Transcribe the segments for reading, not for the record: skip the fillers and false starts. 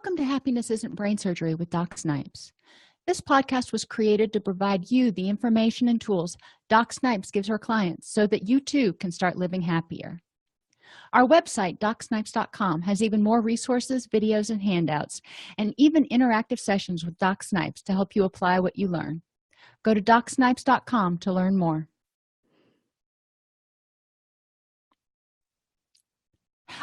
Welcome to Happiness Isn't Brain Surgery with Doc Snipes. This podcast was created to provide you the information and tools Doc Snipes gives her clients so that you too can start living happier. Our website, DocSnipes.com, has even more resources, videos, and handouts, and even interactive sessions with Doc Snipes to help you apply what you learn. Go to DocSnipes.com to learn more.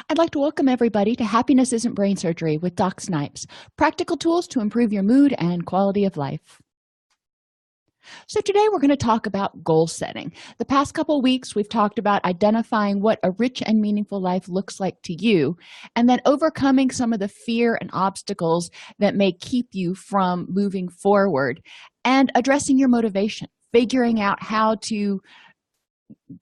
I'd like to welcome everybody to Happiness Isn't Brain Surgery with Doc Snipes, practical tools to improve your mood and quality of life. So today we're going to talk about goal setting. The past couple weeks we've talked about identifying what a rich and meaningful life looks like to you, and then overcoming some of the fear and obstacles that may keep you from moving forward, and addressing your motivation, figuring out how to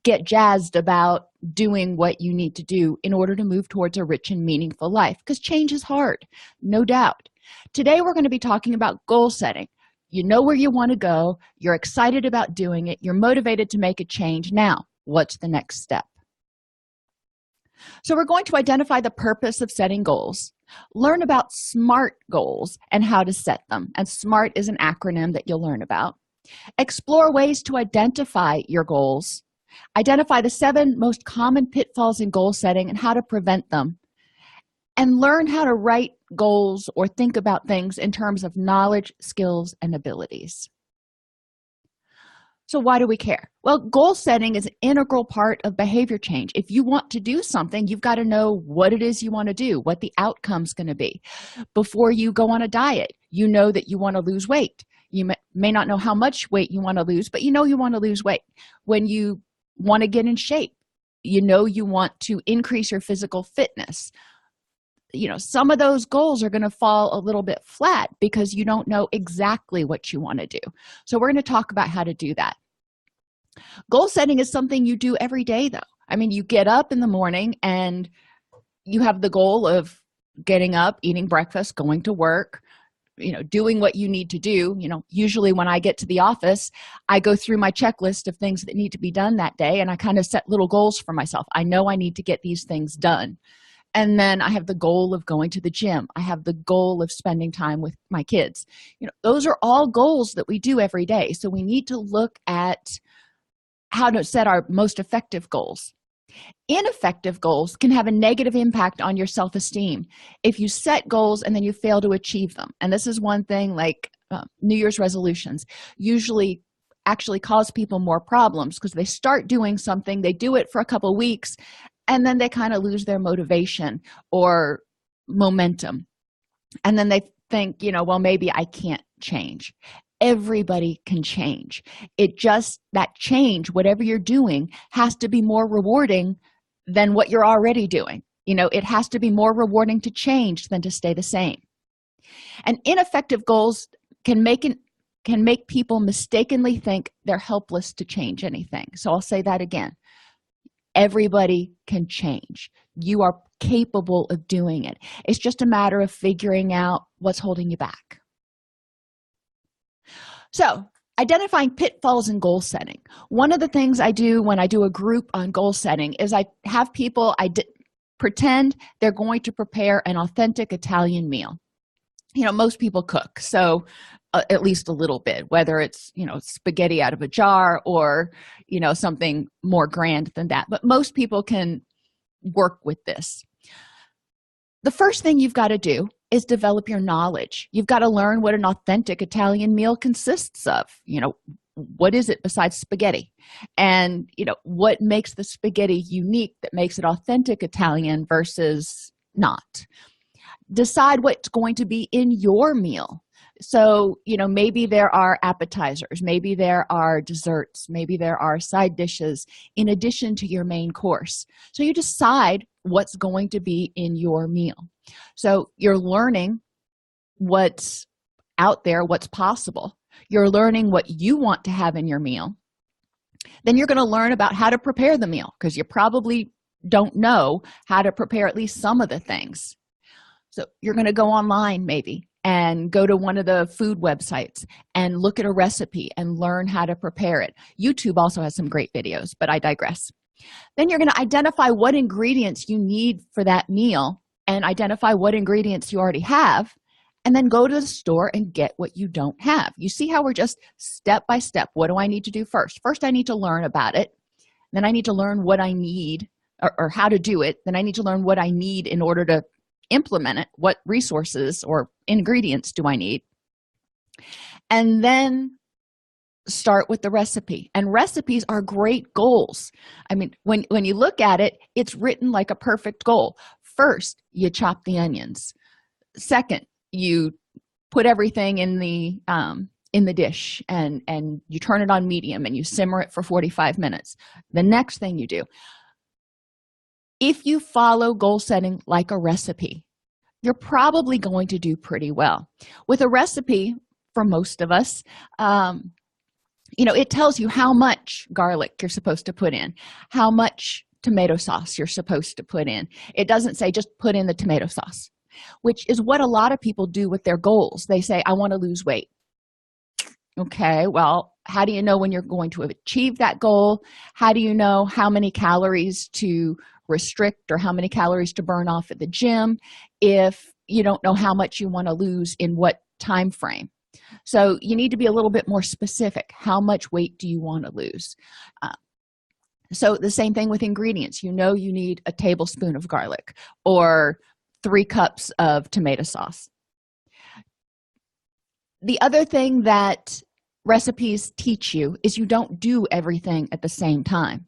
get jazzed about doing what you need to do in order to move towards a rich and meaningful life, because change is hard, no doubt. Today we're going to be talking about goal setting. You know where you want to go, you're excited about doing it, you're motivated to make a change. Now, what's the next step? So we're going to identify the purpose of setting goals, learn about SMART goals and how to set them, and SMART is an acronym that you'll learn about. Explore ways to identify your goals, identify the 7 most common pitfalls in goal setting and how to prevent them, and learn how to write goals or think about things in terms of knowledge, skills, and abilities. So why do we care? Well, goal setting is an integral part of behavior change. If you want to do something, you've got to know what it is you want to do, what the outcome's going to be. Before you go on a diet, you know that you want to lose weight. You may not know how much weight you want to lose, but you know you want to lose weight. When you want to get in shape, you know you want to increase your physical fitness. You know, some of those goals are going to fall a little bit flat because you don't know exactly what you want to do. So we're going to talk about how to do that. Goal setting is something you do every day, though. I mean, you get up in the morning and you have the goal of getting up, eating breakfast, going to work, doing what you need to do. Usually when I get to the office, I go through my checklist of things that need to be done that day, and I kind of set little goals for myself. I know I need to get these things done. And then I have the goal of going to the gym. I have the goal of spending time with my kids. Those are all goals that we do every day. So we need to look at how to set our most effective goals. Ineffective goals can have a negative impact on your self-esteem if you set goals and then you fail to achieve them. And this is one thing, like New Year's resolutions usually actually cause people more problems because they start doing something, they do it for a couple weeks, and then they kind of lose their motivation or momentum. And then they think, well, maybe I can't change. Everybody can change. That change, whatever you're doing, has to be more rewarding than what you're already doing. It has to be more rewarding to change than to stay the same. And ineffective goals can make people mistakenly think they're helpless to change anything. So I'll say that again. Everybody can change. You are capable of doing it. It's just a matter of figuring out what's holding you back. So, identifying pitfalls in goal setting. One of the things I do when I do a group on goal setting is I have people pretend they're going to prepare an authentic Italian meal. Most people cook, so at least a little bit, whether it's spaghetti out of a jar or something more grand than that, but most people can work with this. The first thing you've got to do is develop your knowledge. You've got to learn what an authentic Italian meal consists of. What is it besides spaghetti? And what makes the spaghetti unique that makes it authentic Italian versus not? Decide what's going to be in your meal. So, maybe there are appetizers, maybe there are desserts, maybe there are side dishes in addition to your main course. So you decide what's going to be in your meal. So you're learning what's out there, what's possible. You're learning what you want to have in your meal. Then you're going to learn about how to prepare the meal, because you probably don't know how to prepare at least some of the things. So you're going to go online maybe and go to one of the food websites and look at a recipe and learn how to prepare it. YouTube also has some great videos, but I digress. Then you're going to identify what ingredients you need for that meal and identify what ingredients you already have, and then go to the store and get what you don't have. You see how we're just step by step. What do I need to do first? First, I need to learn about it. Then I need to learn what I need, or how to do it. Then I need to learn what I need in order to implement it. What resources or ingredients do I need? And then start with the recipe. And recipes are great goals. I mean, when you look at it, it's written like a perfect goal. First, you chop the onions. Second, you put everything in the dish, and you turn it on medium and you simmer it for 45 minutes. The next thing you do, if you follow goal setting like a recipe, you're probably going to do pretty well. With a recipe, for most of us, it tells you how much garlic you're supposed to put in, how much tomato sauce you're supposed to put in. It doesn't say just put in the tomato sauce, which is what a lot of people do with their goals. They say, I want to lose weight. Okay, well, how do you know when you're going to achieve that goal? How do you know how many calories to restrict or how many calories to burn off at the gym if you don't know how much you want to lose in what time frame? So you need to be a little bit more specific. How much weight do you want to lose? So the same thing with ingredients. You need a tablespoon of garlic or 3 cups of tomato sauce. The other thing that recipes teach you is you don't do everything at the same time.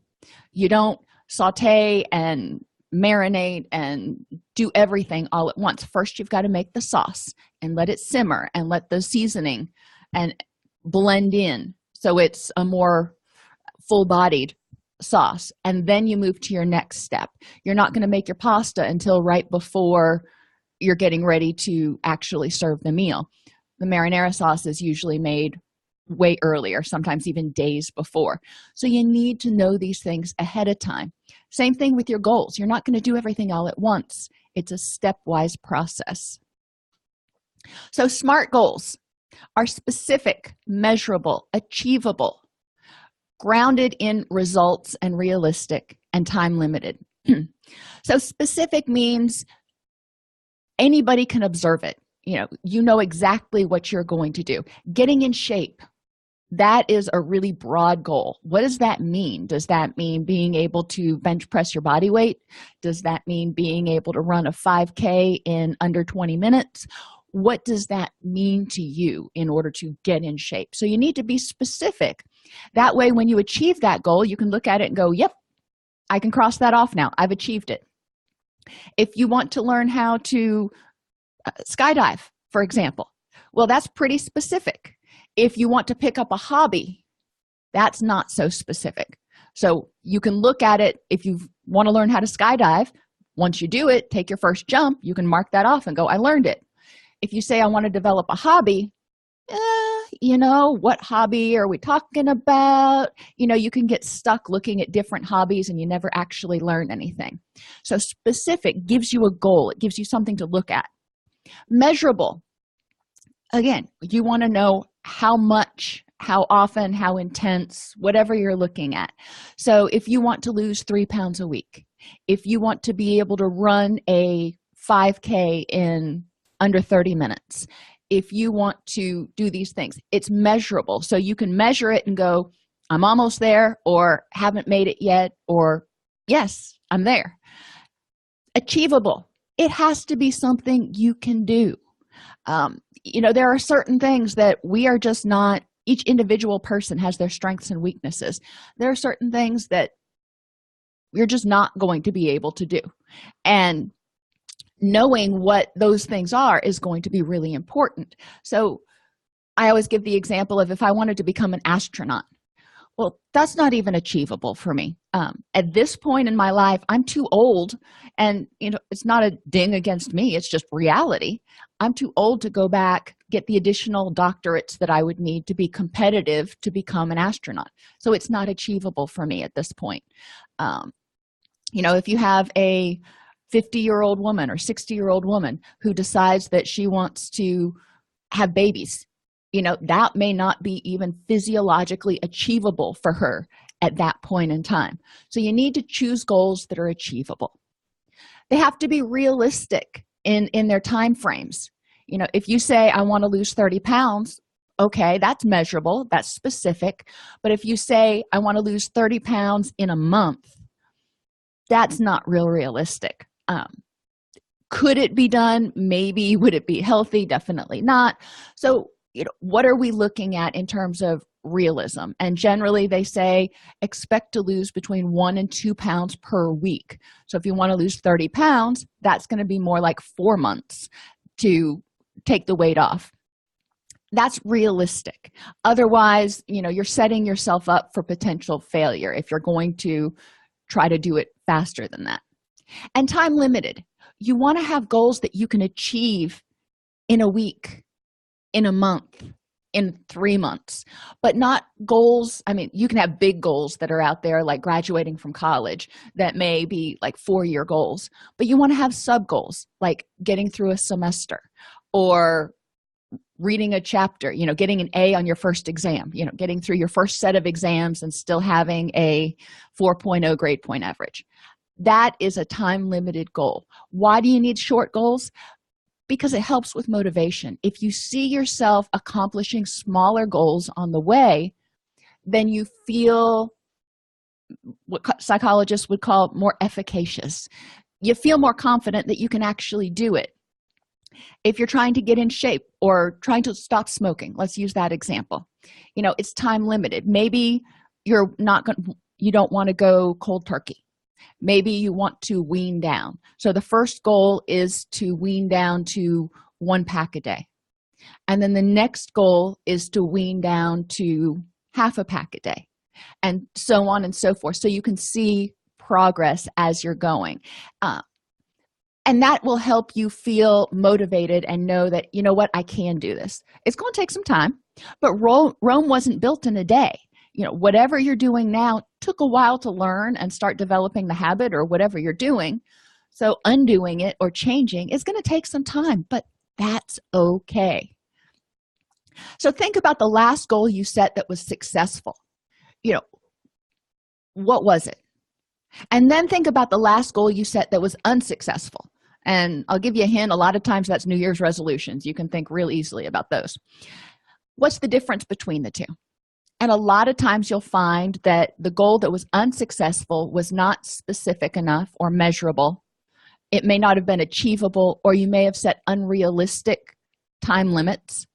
You don't saute and marinate and do everything all at once. First, you've got to make the sauce and let it simmer and let the seasoning and blend in so it's a more full-bodied sauce. And then you move to your next step. You're not going to make your pasta until right before you're getting ready to actually serve the meal. The marinara sauce is usually made way earlier, sometimes even days before. So you need to know these things ahead of time. Same thing with your goals. You're not going to do everything all at once. It's a stepwise process. So SMART goals are specific, measurable, achievable, grounded in results, and realistic and time limited. So specific means anybody can observe it. You know exactly what you're going to do. Getting in shape, that is a really broad goal. What does that mean? Does that mean being able to bench press your body weight? Does that mean being able to run a 5K in under 20 minutes? What does that mean to you in order to get in shape? So you need to be specific. That way, when you achieve that goal, you can look at it and go, yep, I can cross that off now. I've achieved it. If you want to learn how to skydive, for example, well, that's pretty specific. If you want to pick up a hobby, that's not so specific. So you can look at it. If you want to learn how to skydive, once you do it, take your first jump, you can mark that off and go, I learned it. If you say, I want to develop a hobby, what hobby are we talking about? You can get stuck looking at different hobbies and you never actually learn anything. So specific gives you a goal. It gives you something to look at. Measurable. Again, you want to know how much, how often, how intense, whatever you're looking at. So if you want to lose 3 pounds a week, if you want to be able to run a 5K in under 30 minutes, if you want to do these things, it's measurable. So you can measure it and go, I'm almost there, or haven't made it yet, or yes, I'm there. Achievable. It has to be something you can do. There are certain things that we are just not, each individual person has their strengths and weaknesses. There are certain things that you're just not going to be able to do. And knowing what those things are is going to be really important. So I always give the example of if I wanted to become an astronaut. Well, that's not even achievable for me. At this point in my life, I'm too old, and it's not a ding against me, it's just reality. I'm too old to go back, get the additional doctorates that I would need to be competitive to become an astronaut. So it's not achievable for me at this point. If you have a 50-year-old woman or 60-year-old woman who decides that she wants to have babies, that may not be even physiologically achievable for her at that point in time. So you need to choose goals that are achievable. They have to be realistic in their time frames. If you say I want to lose 30 pounds, okay, that's measurable, that's specific. But if you say I want to lose 30 pounds in a month, that's not real realistic. Could it be done? Maybe. Would it be healthy? Definitely not. So what are we looking at in terms of realism? And generally they say expect to lose between 1 and 2 pounds per week. So if you want to lose 30 pounds, that's going to be more like 4 months to take the weight off. That's realistic. Otherwise, you're setting yourself up for potential failure if you're going to try to do it faster than that. And time limited. You want to have goals that you can achieve in a week, in a month, in 3 months, but not goals. I mean, you can have big goals that are out there like graduating from college that may be like 4-year goals, but you want to have sub goals like getting through a semester or reading a chapter, getting an A on your first exam, getting through your first set of exams and still having a 4.0 grade point average. That is a time-limited goal. Why do you need short goals? Because it helps with motivation. If you see yourself accomplishing smaller goals on the way, then you feel what psychologists would call more efficacious. You feel more confident that you can actually do it. If you're trying to get in shape or trying to stop smoking, let's use that example. It's time limited. Maybe you don't want to go cold turkey. Maybe you want to wean down. So the first goal is to wean down to 1 pack a day. And then the next goal is to wean down to half a pack a day, and so on and so forth. So you can see progress as you're going. And that will help you feel motivated and know that, what, I can do this. It's going to take some time, but Rome wasn't built in a day. Whatever you're doing now took a while to learn and start developing the habit or whatever you're doing. So undoing it or changing is going to take some time, but that's okay. So think about the last goal you set that was successful. What was it? And then think about the last goal you set that was unsuccessful. And I'll give you a hint. A lot of times that's New Year's resolutions. You can think real easily about those. What's the difference between the two? And a lot of times you'll find that the goal that was unsuccessful was not specific enough or measurable. It may not have been achievable, or you may have set unrealistic time limits,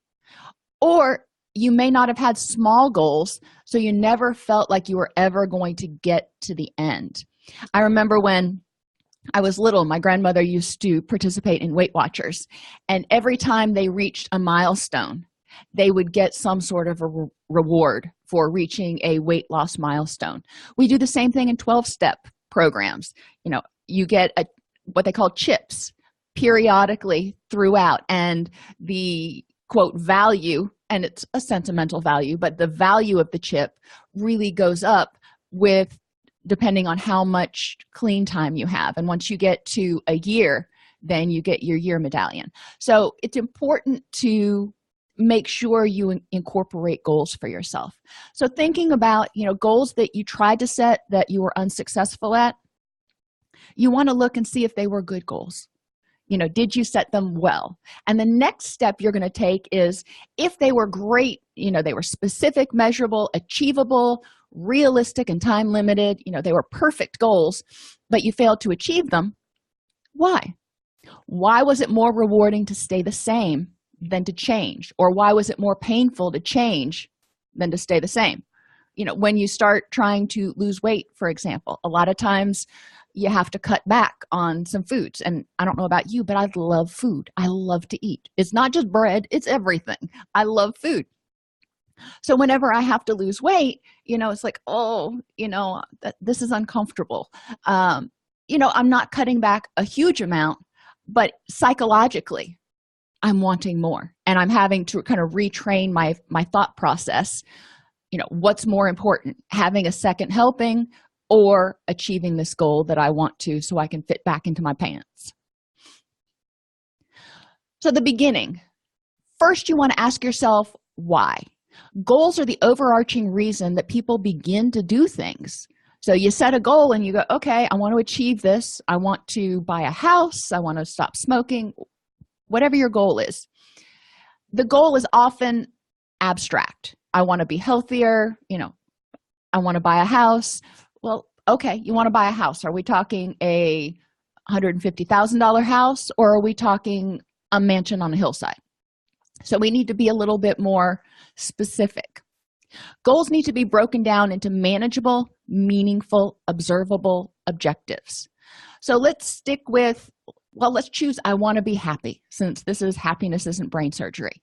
or you may not have had small goals, so you never felt like you were ever going to get to the end. I remember when I was little, my grandmother used to participate in Weight Watchers, and every time they reached a milestone, they would get some sort of a reward for reaching a weight loss milestone. We do the same thing in 12-step programs. You get what they call chips periodically throughout, and the quote value, and it's a sentimental value, but the value of the chip really goes up with depending on how much clean time you have. And once you get to a year, then you get your year medallion. So it's important to make sure you incorporate goals for yourself. So thinking about, goals that you tried to set that you were unsuccessful at, you want to look and see if they were good goals. Did you set them well? And the next step you're going to take is if they were great, they were specific, measurable, achievable, realistic, and time limited, they were perfect goals, but you failed to achieve them. Why? Why was it more rewarding to stay the same than to change? Or why was it more painful to change than to stay the same? When you start trying to lose weight, for example, a lot of times you have to cut back on some foods. And I don't know about you, but I love food. I love to eat. It's not just bread, it's everything. I love food. So whenever I have to lose weight, it's like, this is uncomfortable. I'm not cutting back a huge amount, but psychologically, I'm wanting more. And I'm having to kind of retrain my thought process. What's more important, having a second helping or achieving this goal that I want to so I can fit back into my pants? So the beginning, first you want to ask yourself why. Goals are the overarching reason that people begin to do things. So you set a goal and you go, okay, I want to achieve this. I want to buy a house. I want to stop smoking, whatever your goal is. The goal is often abstract. I want to be healthier, I want to buy a house. Well, okay, you want to buy a house. Are we talking a $150,000 house, or are we talking a mansion on a hillside? So we need to be a little bit more specific. Goals need to be broken down into manageable, meaningful, observable objectives. So let's choose I want to be happy, since happiness isn't brain surgery.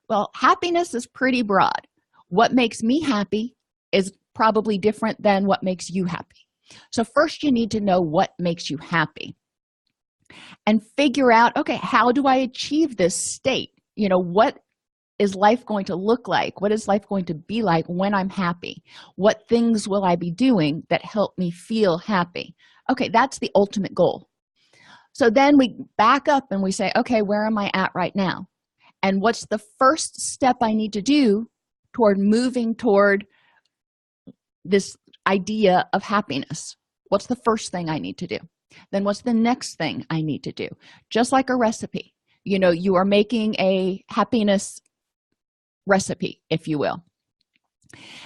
Well, happiness is pretty broad. What makes me happy is probably different than what makes you happy. So first you need to know what makes you happy and figure out, okay, how do I achieve this state? What is life going to look like? What is life going to be like when I'm happy? What things will I be doing that help me feel happy? Okay, that's the ultimate goal. So then we back up and we say, okay, where am I at right now? And what's the first step I need to do toward moving toward this idea of happiness? What's the first thing I need to do? Then what's the next thing I need to do? Just like a recipe. You are making a happiness recipe, if you will.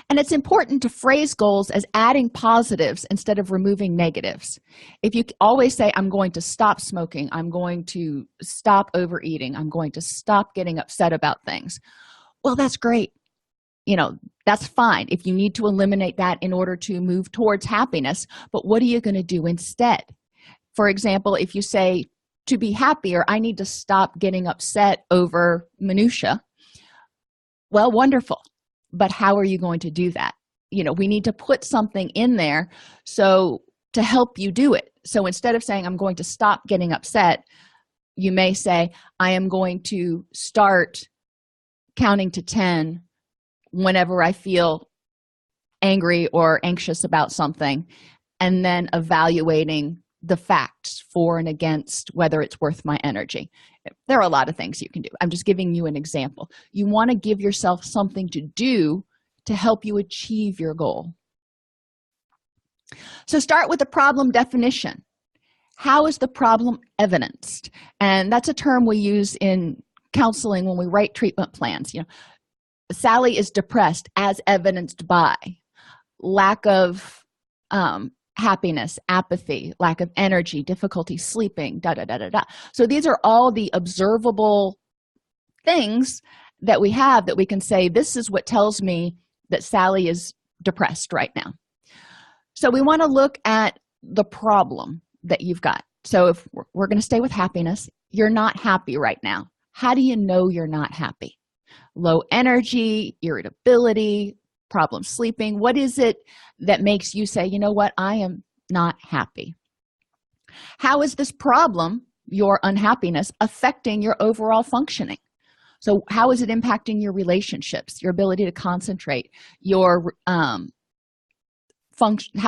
And it's important to phrase goals as adding positives instead of removing negatives. If you always say, I'm going to stop smoking, I'm going to stop overeating, I'm going to stop getting upset about things, well, that's great. That's fine if you need to eliminate that in order to move towards happiness. But what are you going to do instead? For example, if you say, to be happier, I need to stop getting upset over minutia. Well, wonderful. But how are you going to do that? We need to put something in there to help you do it. So instead of saying, I'm going to stop getting upset, you may say, I am going to start counting to 10 whenever I feel angry or anxious about something, and then evaluating the facts for and against whether it's worth my energy. There are a lot of things you can do. I'm just giving you an example. You want to give yourself something to do to help you achieve your goal. So start with the problem definition. How is the problem evidenced? And that's a term we use in counseling when we write treatment plans. Sally is depressed as evidenced by lack of happiness, apathy, lack of energy, difficulty sleeping, So these are all the observable things that we have that we can say, this is what tells me that Sally is depressed right now. So we want to look at the problem that you've got. So if we're going to stay with happiness, you're not happy right now. How do you know you're not happy? Low energy, irritability, problem sleeping. What is it that makes you say, you know what, I am not happy? How is this problem, your unhappiness, affecting your overall functioning? So how is it impacting your relationships, your ability to concentrate, your how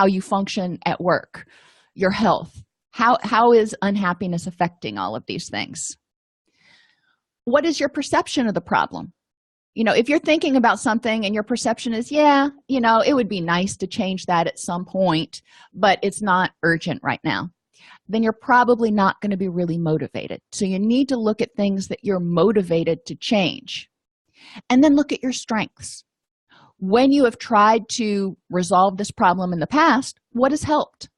you function at work, your health? How is unhappiness affecting all of these things? What is your perception of the problem? If you're thinking about something and your perception is, it would be nice to change that at some point, but it's not urgent right now, then you're probably not going to be really motivated. So you need to look at things that you're motivated to change. And then look at your strengths. When you have tried to resolve this problem in the past, what has helped?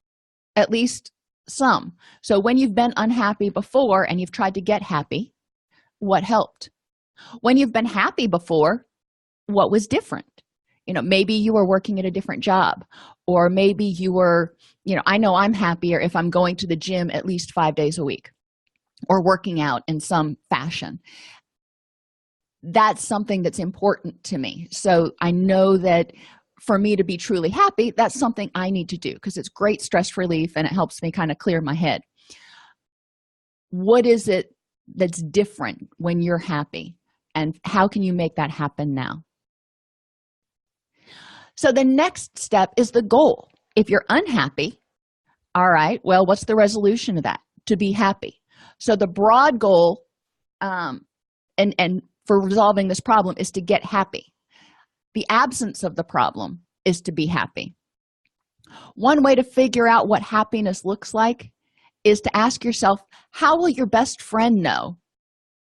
At least some. So when you've been unhappy before and you've tried to get happy, what helped? When you've been happy before, what was different? Maybe you were working at a different job, or maybe you were, I know I'm happier if I'm going to the gym at least 5 days a week or working out in some fashion. That's something that's important to me. So I know that for me to be truly happy, that's something I need to do because it's great stress relief and it helps me kind of clear my head. What is it that's different when you're happy? And how can you make that happen now? So the next step is the goal. If you're unhappy, all right, well, what's the resolution of that? To be happy. So the broad goal and for resolving this problem is to get happy. The absence of the problem is to be happy. One way to figure out what happiness looks like is to ask yourself, how will your best friend know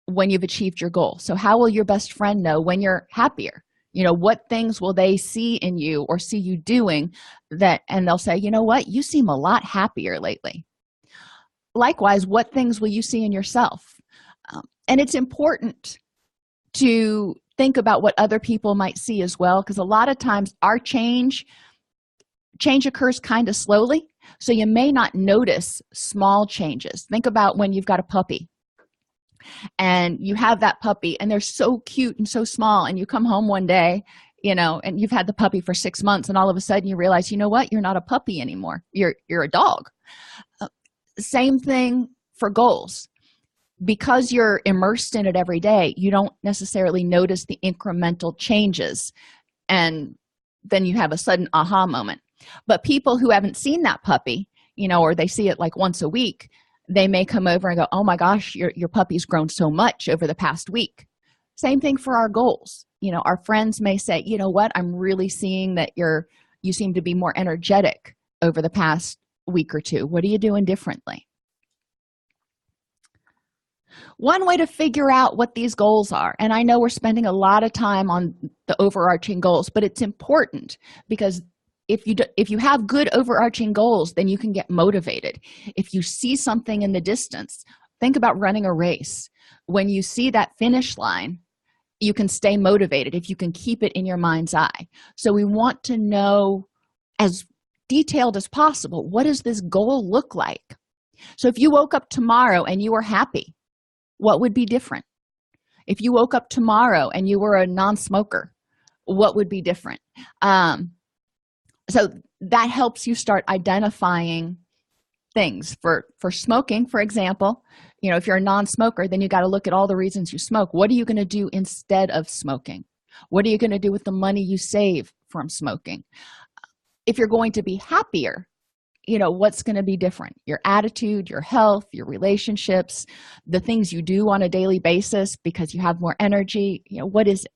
when you've achieved your goal? So how will your best friend know when you're happier? What things will they see in you or see you doing and they'll say, you know what, you seem a lot happier lately. Likewise, what things will you see in yourself? And it's important to think about what other people might see as well, because a lot of times our change occurs kind of slowly, so you may not notice small changes. Think about when you've got a puppy and you have that puppy and they're so cute and so small, and you come home one day, and you've had the puppy for 6 months, and all of a sudden you realize, you know what, you're not a puppy anymore, you're a dog. Same thing for goals. Because you're immersed in it every day, you don't necessarily notice the incremental changes, and then you have a sudden aha moment. But people who haven't seen that puppy, or they see it like once a week, they may come over and go, oh my gosh, your puppy's grown so much over the past week. Same thing for our goals. Our friends may say, you know what, I'm really seeing that you seem to be more energetic over the past week or two. What are you doing differently? One way to figure out what these goals are, and I know we're spending a lot of time on the overarching goals, but it's important, because if you have good overarching goals, then you can get motivated. If you see something in the distance, think about running a race. When you see that finish line, you can stay motivated if you can keep it in your mind's eye. So we want to know, as detailed as possible, what does this goal look like? So if you woke up tomorrow and you were happy, what would be different? If you woke up tomorrow and you were a non-smoker, what would be different? So that helps you start identifying things. For smoking, for example, if you're a non-smoker, then you got to look at all the reasons you smoke. What are you going to do instead of smoking? What are you going to do with the money you save from smoking? If you're going to be happier, what's going to be different? Your attitude, your health, your relationships, the things you do on a daily basis because you have more energy. What is it?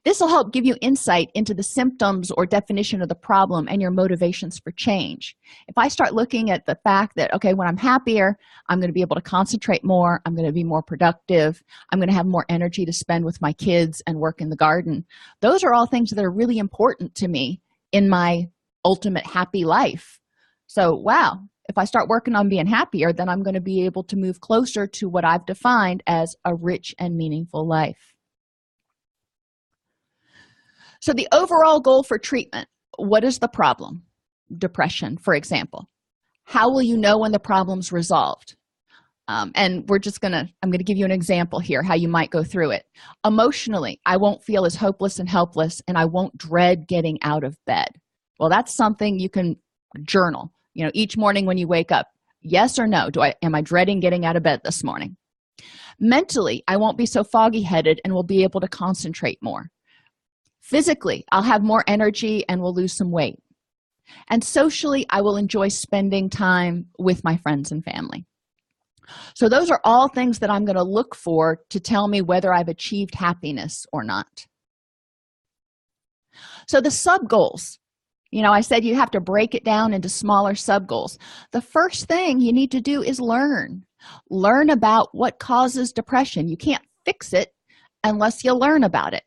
This will help give you insight into the symptoms or definition of the problem and your motivations for change. If I start looking at the fact that, okay, when I'm happier, I'm going to be able to concentrate more, I'm going to be more productive, I'm going to have more energy to spend with my kids and work in the garden. Those are all things that are really important to me in my ultimate happy life. So, wow, if I start working on being happier, then I'm going to be able to move closer to what I've defined as a rich and meaningful life. So the overall goal for treatment, what is the problem? Depression, for example. How will you know when the problem's resolved? And I'm going to give you an example here, how you might go through it. Emotionally, I won't feel as hopeless and helpless, and I won't dread getting out of bed. Well, that's something you can journal. Each morning when you wake up, yes or no, am I dreading getting out of bed this morning? Mentally, I won't be so foggy-headed and will be able to concentrate more. Physically, I'll have more energy and will lose some weight. And socially, I will enjoy spending time with my friends and family. So those are all things that I'm going to look for to tell me whether I've achieved happiness or not. So the sub-goals, I said you have to break it down into smaller sub-goals. The first thing you need to do is learn. Learn about what causes depression. You can't fix it unless you learn about it.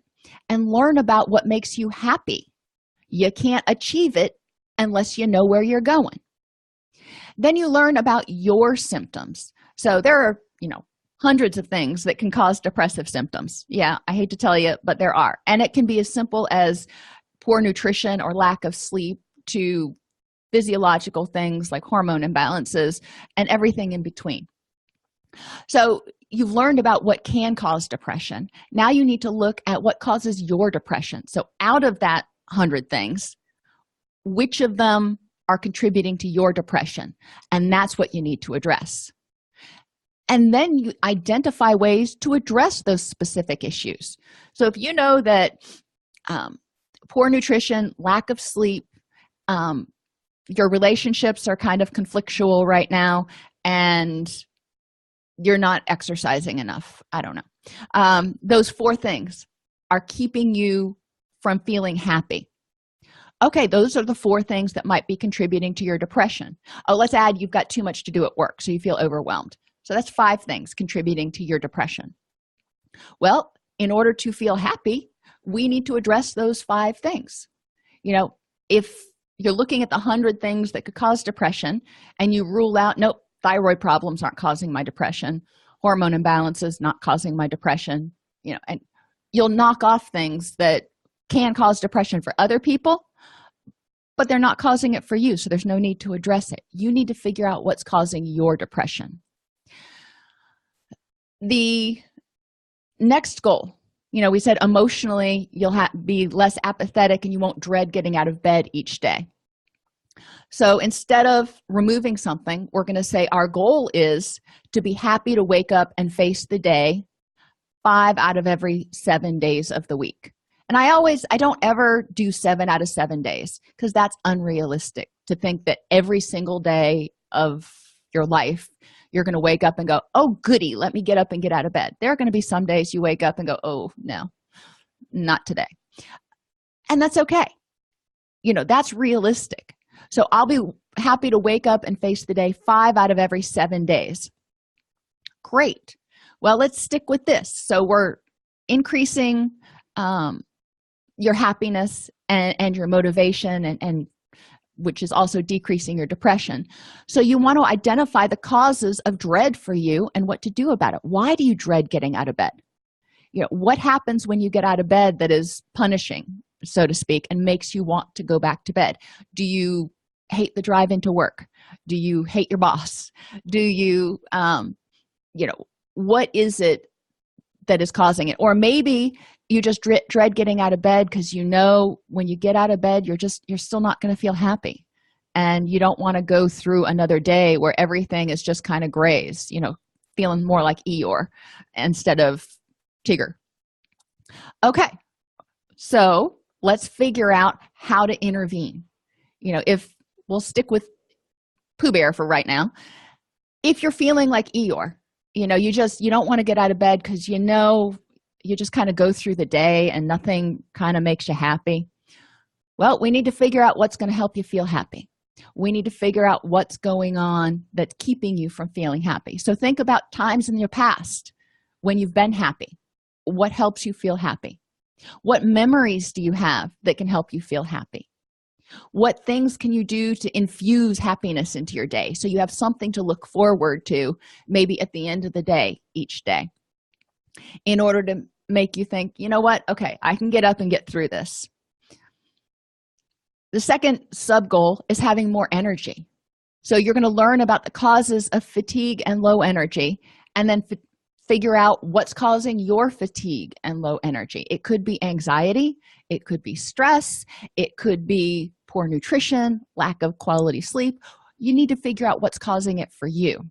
And learn about what makes you happy. You can't achieve it unless you know where you're going. Then you learn about your symptoms. So there are, hundreds of things that can cause depressive symptoms. Yeah, I hate to tell you, but there are. And it can be as simple as poor nutrition or lack of sleep to physiological things like hormone imbalances and everything in between. So you've learned about what can cause depression. Now you need to look at what causes your depression. So out of that 100 things, which of them are contributing to your depression? And that's what you need to address. And then you identify ways to address those specific issues. So if you know that poor nutrition, lack of sleep, your relationships are kind of conflictual right now, and you're not exercising enough, I don't know. Those 4 things are keeping you from feeling happy. Okay, those are the 4 things that might be contributing to your depression. Oh, let's add you've got too much to do at work, so you feel overwhelmed. So that's 5 things contributing to your depression. Well, in order to feel happy, we need to address those 5 things. If you're looking at the 100 things that could cause depression and you rule out, nope, thyroid problems aren't causing my depression, hormone imbalances not causing my depression, and you'll knock off things that can cause depression for other people, but they're not causing it for you, so there's no need to address it. You need to figure out what's causing your depression. The next goal, we said emotionally you'll be less apathetic and you won't dread getting out of bed each day. So instead of removing something, we're going to say our goal is to be happy to wake up and face the day 5 out of every 7 days of the week. And I don't ever do 7 out of 7 days, because that's unrealistic to think that every single day of your life you're going to wake up and go, oh goody, let me get up and get out of bed. There are going to be some days you wake up and go, oh no, not today. And that's okay. That's realistic. So I'll be happy to wake up and face the day 5 out of every 7 days. Great. Well, let's stick with this. So we're increasing your happiness and your motivation, and which is also decreasing your depression. So you want to identify the causes of dread for you and what to do about it. Why do you dread getting out of bed? What happens when you get out of bed that is punishing, so to speak, and makes you want to go back to bed? Do you hate the drive into work? Do you hate your boss? Do you what is it that is causing it? Or maybe you just dread getting out of bed because when you get out of bed you're still not going to feel happy, and you don't want to go through another day where everything is just kind of grazed, feeling more like Eeyore instead of Tigger. Okay, so let's figure out how to intervene. If we'll stick with Pooh Bear for right now, if you're feeling like Eeyore, you don't want to get out of bed because you just kind of go through the day and nothing kind of makes you happy. Well, we need to figure out what's going to help you feel happy. We need to figure out what's going on that's keeping you from feeling happy. So think about times in your past when you've been happy. What helps you feel happy? What memories do you have that can help you feel happy? What things can you do to infuse happiness into your day so you have something to look forward to, maybe at the end of the day, each day, in order to make you think, you know what, okay, I can get up and get through this. The second sub goal is having more energy. So you're going to learn about the causes of fatigue and low energy, and then figure out what's causing your fatigue and low energy. It could be anxiety, it could be stress, it could be poor nutrition, lack of quality sleep. You need to figure out what's causing it for you,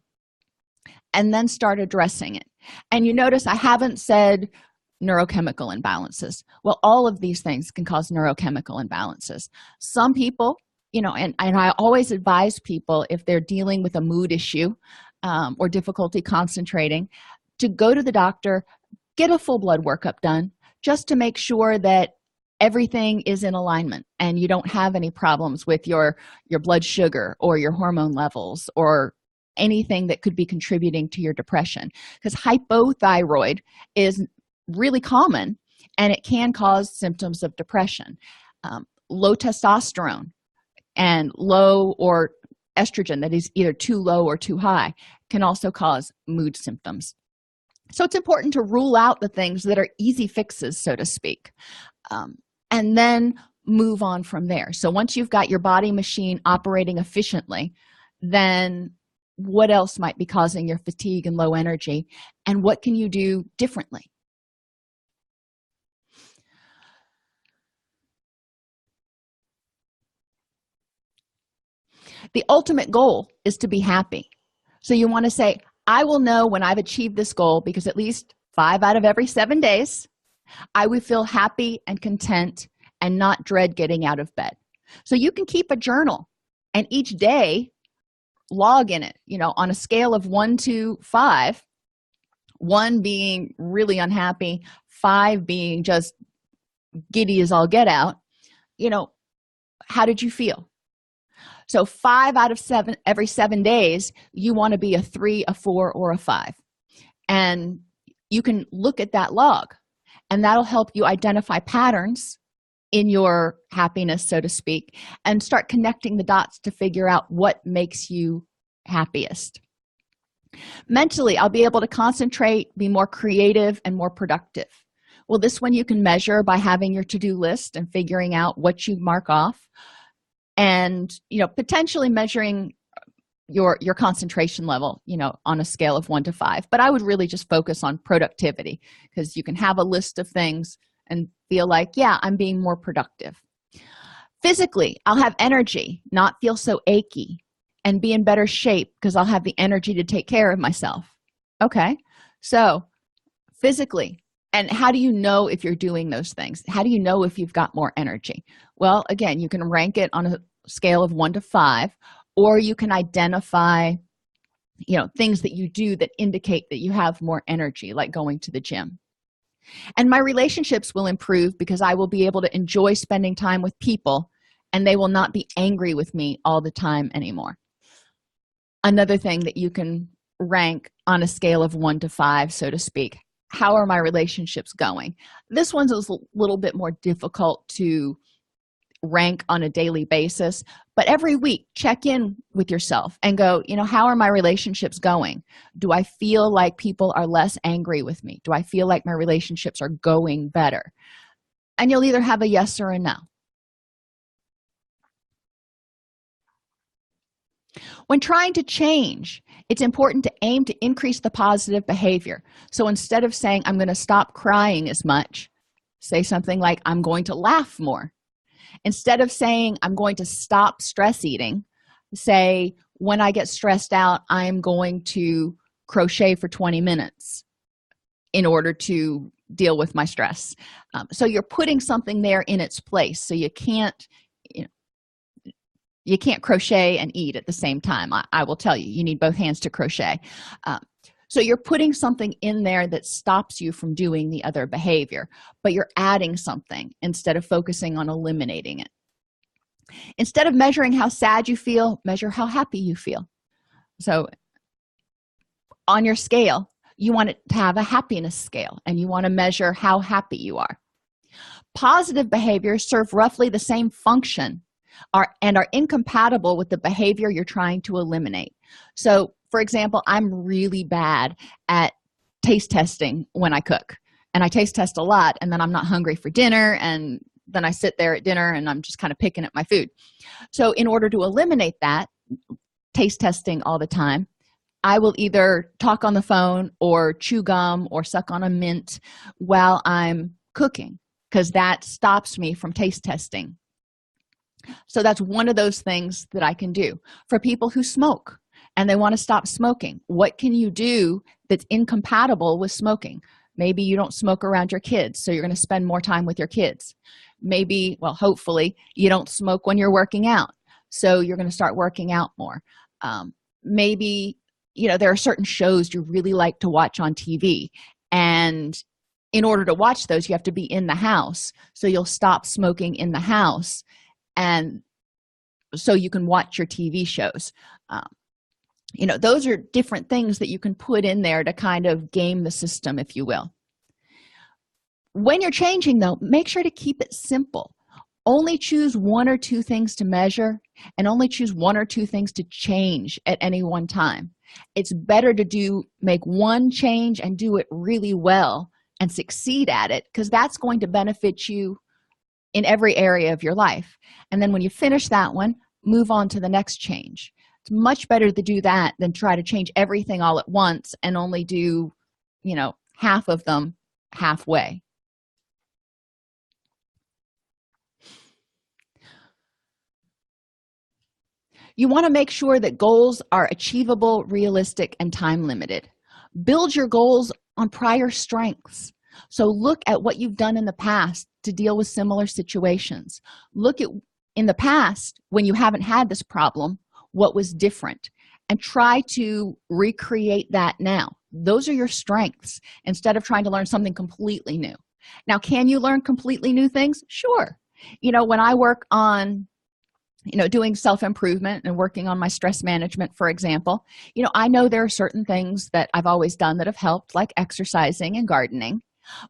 and then start addressing it. And you notice I haven't said neurochemical imbalances. Well, all of these things can cause neurochemical imbalances. Some people, and I always advise people, if they're dealing with a mood issue or difficulty concentrating, to go to the doctor, get a full blood workup done, just to make sure that everything is in alignment and you don't have any problems with your blood sugar or your hormone levels or anything that could be contributing to your depression, because hypothyroid is really common and it can cause symptoms of depression. Low testosterone and low or estrogen that is either too low or too high can also cause mood symptoms. So it's important to rule out the things that are easy fixes, so to speak, and then move on from there. So once you've got your body machine operating efficiently, then what else might be causing your fatigue and low energy, and what can you do differently? The ultimate goal is to be happy. So you want to say, I will know when I've achieved this goal, because at least 5 out of every 7 days, I will feel happy and content and not dread getting out of bed. So you can keep a journal and each day log in it, on a scale of 1 to 5, 1 being really unhappy, 5 being just giddy as all get out. How did you feel? So 5 out of 7, every 7 days, you want to be a 3, a 4, or a 5. And you can look at that log, and that'll help you identify patterns in your happiness, so to speak, and start connecting the dots to figure out what makes you happiest. Mentally, I'll be able to concentrate, be more creative, and more productive. Well, this one you can measure by having your to-do list and figuring out what you mark off, and potentially measuring your concentration level on a scale of 1 to 5. But I would really just focus on productivity, because you can have a list of things and feel like, yeah, I'm being more productive. Physically, I'll have energy, not feel so achy, and be in better shape because I'll have the energy to take care of myself. Okay, so physically. And how do you know if you're doing those things? How do you know if you've got more energy? Well, again, you can rank it on a scale of 1 to 5, or you can identify, things that you do that indicate that you have more energy, like going to the gym. And my relationships will improve because I will be able to enjoy spending time with people, and they will not be angry with me all the time anymore. Another thing that you can rank on a scale of 1 to 5, so to speak. How are my relationships going? This one's a little bit more difficult to rank on a daily basis, but every week check in with yourself and go, how are my relationships going? Do I feel like people are less angry with me? Do I feel like my relationships are going better? And you'll either have a yes or a no. When trying to change, it's important to aim to increase the positive behavior. So instead of saying, I'm going to stop crying as much, say something like, I'm going to laugh more. Instead of saying, I'm going to stop stress eating, say, when I get stressed out, I'm going to crochet for 20 minutes in order to deal with my stress. So you're putting something there in its place. So you can't crochet and eat at the same time. I will tell you, you need both hands to crochet. So you're putting something in there that stops you from doing the other behavior, but you're adding something instead of focusing on eliminating it. Instead of measuring how sad you feel, measure how happy you feel. So on your scale, you want it to have a happiness scale, and you want to measure how happy you are. Positive behaviors serve roughly the same function and are incompatible with the behavior you're trying to eliminate. So, for example, I'm really bad at taste testing when I cook, and I taste test a lot, and then I'm not hungry for dinner, and then I sit there at dinner and I'm just kind of picking at my food. So in order to eliminate that taste testing all the time, I will either talk on the phone or chew gum or suck on a mint while I'm cooking, because that stops me from taste testing. So that's one of those things that I can do. For people who smoke and they want to stop smoking, what can you do that's incompatible with smoking? Maybe you don't smoke around your kids, so you're going to spend more time with your kids. Maybe, well, hopefully, you don't smoke when you're working out, so you're going to start working out more. Maybe, there are certain shows you really like to watch on TV, and in order to watch those, you have to be in the house, so you'll stop smoking in the house, and so you can watch your TV shows. Those are different things that you can put in there to kind of game the system, if you will. When you're changing, though, make sure to keep it simple. Only choose 1 or 2 things to measure, and only choose 1 or 2 things to change at any one time. It's better to make one change and do it really well and succeed at it, because that's going to benefit you in every area of your life. And then when you finish that one, move on to the next change. It's much better to do that than try to change everything all at once and only do, half of them halfway. You want to make sure that goals are achievable, realistic, and time limited. Build your goals on prior strengths. So look at what you've done in the past to deal with similar situations. Look at, in the past, when you haven't had this problem, what was different, and try to recreate that now. Those are your strengths, instead of trying to learn something completely new. Now, can you learn completely new things? Sure. When I work on doing self-improvement and working on my stress management, for example, I know there are certain things that I've always done that have helped, like exercising and gardening.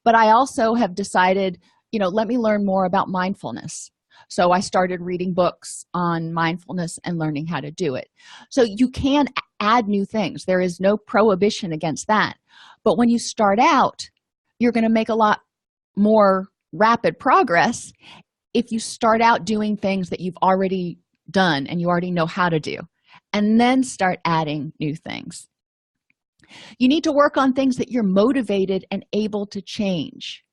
But I also have decided, let me learn more about mindfulness. So I started reading books on mindfulness and learning how to do it. So you can add new things. There is no prohibition against that. But when you start out, you're going to make a lot more rapid progress if you start out doing things that you've already done and you already know how to do, and then start adding new things. You need to work on things that you're motivated and able to change.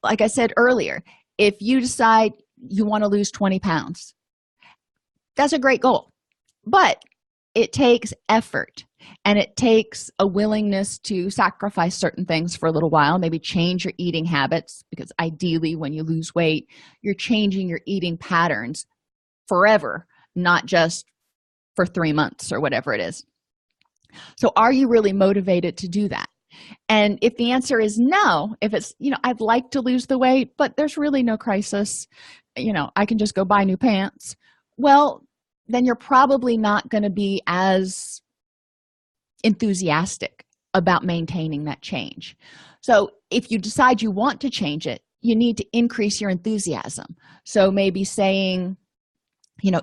Like I said earlier, if you decide you want to lose 20 pounds, that's a great goal, but it takes effort, and it takes a willingness to sacrifice certain things for a little while, maybe change your eating habits, because ideally when you lose weight, you're changing your eating patterns forever, not just for 3 months or whatever it is. So are you really motivated to do that? And if the answer is no, if it's, I'd like to lose the weight, but there's really no crisis, I can just go buy new pants, well, then you're probably not going to be as enthusiastic about maintaining that change. So if you decide you want to change it, you need to increase your enthusiasm. So maybe saying,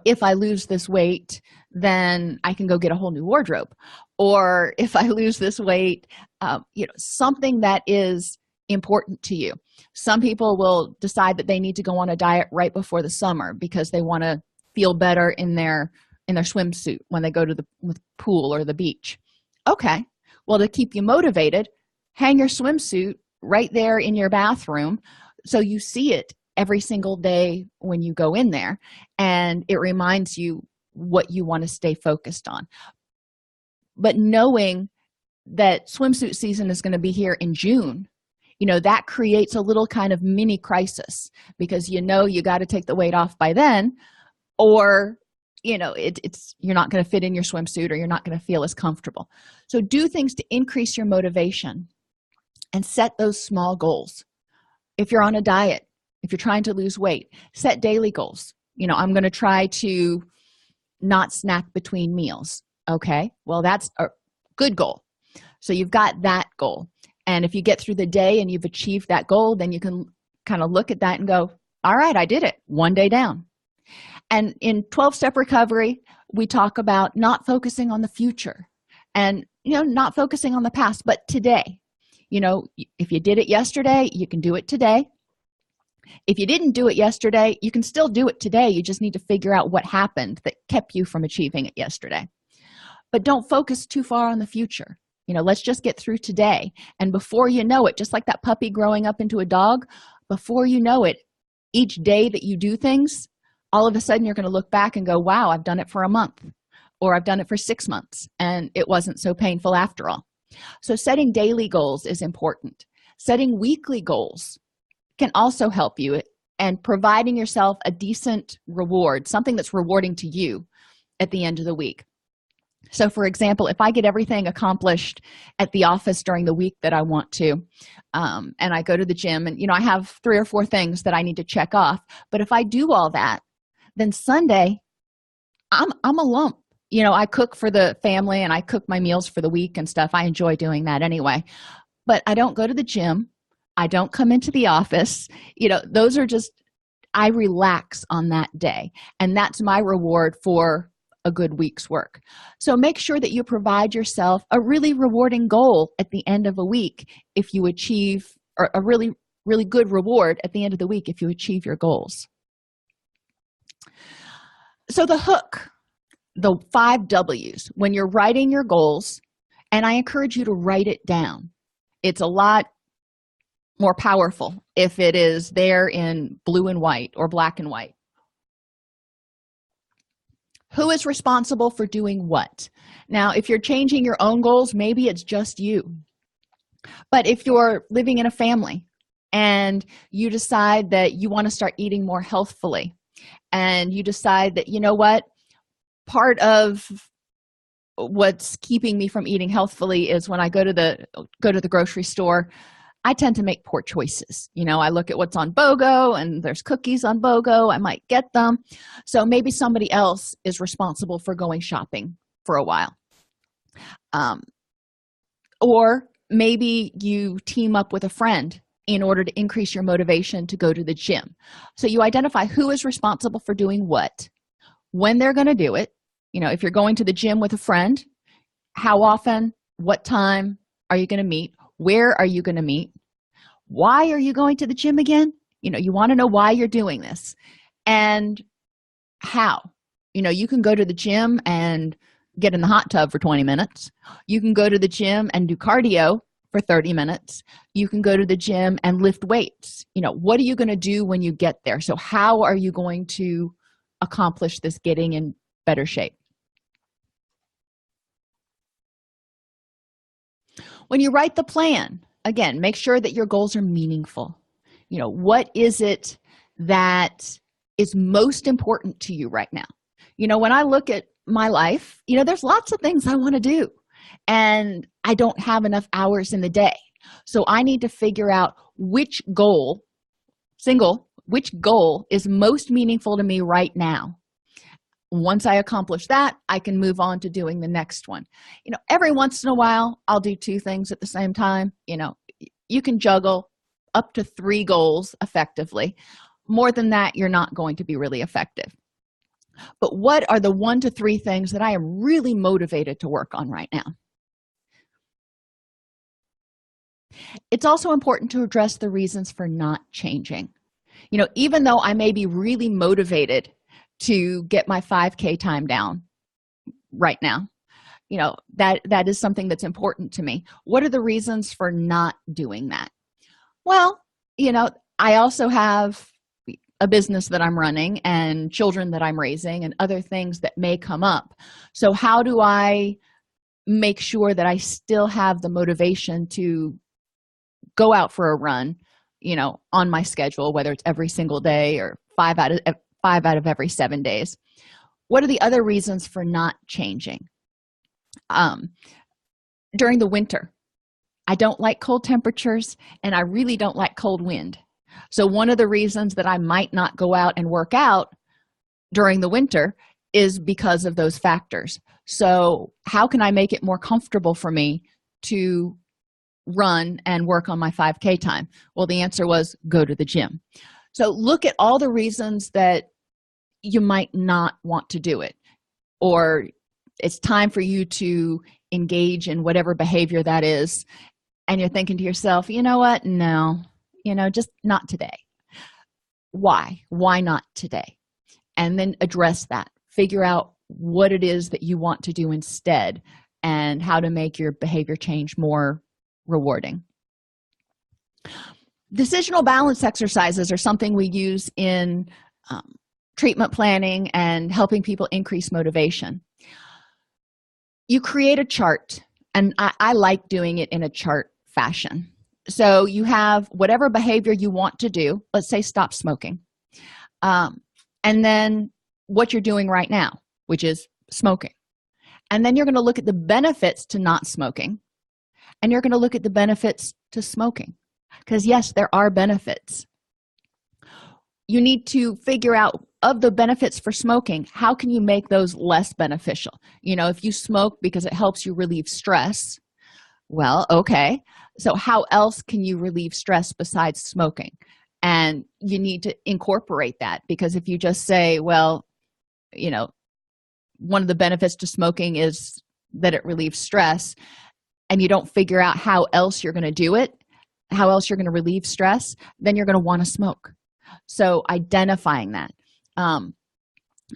if I lose this weight, then I can go get a whole new wardrobe. Or if I lose this weight, something that is important to you. Some people will decide that they need to go on a diet right before the summer because they want to feel better in their swimsuit when they go to the pool or the beach. Okay, well, to keep you motivated, hang your swimsuit right there in your bathroom so you see it every single day when you go in there, and it reminds you what you want to stay focused on. But knowing that swimsuit season is going to be here in June, that creates a little kind of mini crisis, because you got to take the weight off by then, or it's you're not going to fit in your swimsuit, or you're not going to feel as comfortable. So do things to increase your motivation and set those small goals. If you're on a diet, if you're trying to lose weight, set daily goals. I'm going to try to not snack between meals. Okay, well, that's a good goal. So you've got that goal. And if you get through the day and you've achieved that goal, then you can kind of look at that and go, all right, I did it, one day down. And in 12-step recovery, we talk about not focusing on the future and, not focusing on the past, but today. If you did it yesterday, you can do it today. If you didn't do it yesterday, you can still do it today. You just need to figure out what happened that kept you from achieving it yesterday. But don't focus too far on the future. Let's just get through today. And before you know it, just like that puppy growing up into a dog, before you know it, each day that you do things, all of a sudden you're going to look back and go, wow, I've done it for a month, or I've done it for 6 months, and it wasn't so painful after all. So setting daily goals is important. Setting weekly goals can also help you, and providing yourself a decent reward, something that's rewarding to you at the end of the week. So for example, if I get everything accomplished at the office during the week that I want to, and I go to the gym and, I have 3 or 4 things that I need to check off, but if I do all that, then Sunday, I'm a lump. I cook for the family and I cook my meals for the week and stuff. I enjoy doing that anyway, but I don't go to the gym. I don't come into the office. Those are just, I relax on that day, and that's my reward for a good week's work. So make sure that you provide yourself a really rewarding goal at the end of a week if you achieve, or a really, really good reward at the end of the week if you achieve your goals. So the hook, the 5 W's, when you're writing your goals, and I encourage you to write it down. It's a lot more powerful if it is there in blue and white or black and white. Who is responsible for doing what? Now, if you're changing your own goals, maybe it's just you. But if you're living in a family and you decide that you want to start eating more healthfully, and you decide that, what, part of what's keeping me from eating healthfully is when I go to the grocery store, I tend to make poor choices. I look at what's on BOGO, and there's cookies on BOGO. I might get them. So maybe somebody else is responsible for going shopping for a while. Or maybe you team up with a friend in order to increase your motivation to go to the gym. So you identify who is responsible for doing what, when they're going to do it. If you're going to the gym with a friend, how often, what time are you going to meet? Where are you going to meet? Why are you going to the gym again? You want to know why you're doing this and how. You can go to the gym and get in the hot tub for 20 minutes. You can go to the gym and do cardio for 30 minutes. You can go to the gym and lift weights. What are you going to do when you get there? So how are you going to accomplish this getting in better shape? When you write the plan, again, make sure that your goals are meaningful. What is it that is most important to you right now? When I look at my life, there's lots of things I want to do, and I don't have enough hours in the day. So I need to figure out which goal is most meaningful to me right now. Once I accomplish that, I can move on to doing the next one. Every once in a while, I'll do 2 things at the same time. You can juggle up to 3 goals effectively. More than that, you're not going to be really effective. But what are the 1 to 3 things that I am really motivated to work on right now? It's also important to address the reasons for not changing. Even though I may be really motivated to get my 5K time down right now, that is something that's important to me. What are the reasons for not doing that? Well, I also have a business that I'm running and children that I'm raising and other things that may come up. So how do I make sure that I still have the motivation to go out for a run, on my schedule, whether it's every single day or 5 out of every 7 days? What are the other reasons for not changing? During the winter, I don't like cold temperatures, and I really don't like cold wind. So one of the reasons that I might not go out and work out during the winter is because of those factors. So how can I make it more comfortable for me to run and work on my 5K time? Well, the answer was go to the gym. So look at all the reasons that you might not want to do it, or it's time for you to engage in whatever behavior that is, and you're thinking to yourself, you know what? No, just not today. Why not today? And then address that. Figure out what it is that you want to do instead and how to make your behavior change more rewarding. Decisional balance exercises are something we use in treatment planning and helping people increase motivation. You create a chart, and I like doing it in a chart fashion. So you have whatever behavior you want to do. Let's say stop smoking. And then what you're doing right now, which is smoking. And then you're going to look at the benefits to not smoking, and you're going to look at the benefits to smoking. Because yes, there are benefits. You need to figure out, of the benefits for smoking, how can you make those less beneficial? If you smoke because it helps you relieve stress, well, okay. So how else can you relieve stress besides smoking? And you need to incorporate that, because if you just say, well, one of the benefits to smoking is that it relieves stress, and you don't figure out how else you're going to do it, how else you're going to relieve stress, then you're going to want to smoke. So identifying that.